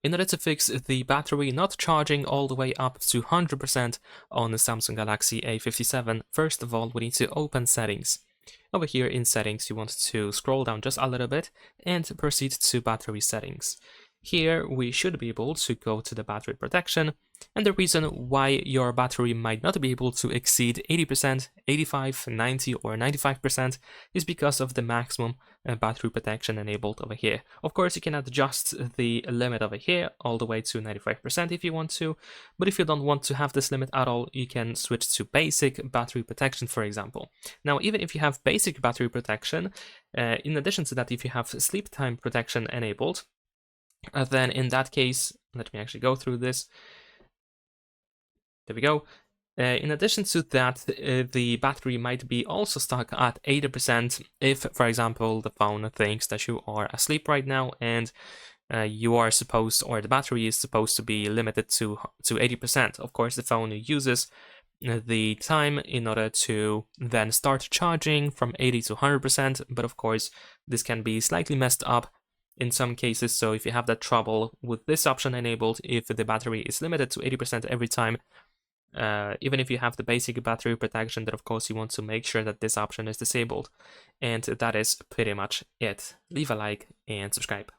In order to fix the battery not charging all the way up to 100% on the Samsung Galaxy A57, first of all, we need to open settings. Over here in settings, you want to scroll down just a little bit and proceed to battery settings. Here, we should be able to go to the battery protection, and the reason why your battery might not be able to exceed 80%, 85, 90, or 95% is because of the maximum battery protection enabled over here. Of course, you can adjust the limit over here all the way to 95% if you want to, but if you don't want to have this limit at all, you can switch to basic battery protection, for example. Now, even if you have basic battery protection, in addition to that, if you have sleep time protection enabled, then in that case, let me actually go through this. There we go. In addition to that, the battery might be also stuck at 80% if, for example, the phone thinks that you are asleep right now and you are supposed, or the battery is supposed to be limited to 80%. Of course, the phone uses the time in order to then start charging from 80 to 100%, but of course, this can be slightly messed up in some cases. So if you have that trouble with this option enabled, if the battery is limited to 80% every time, even if you have the basic battery protection, then of course you want to make sure that this option is disabled. And that is pretty much it. Leave a like and subscribe.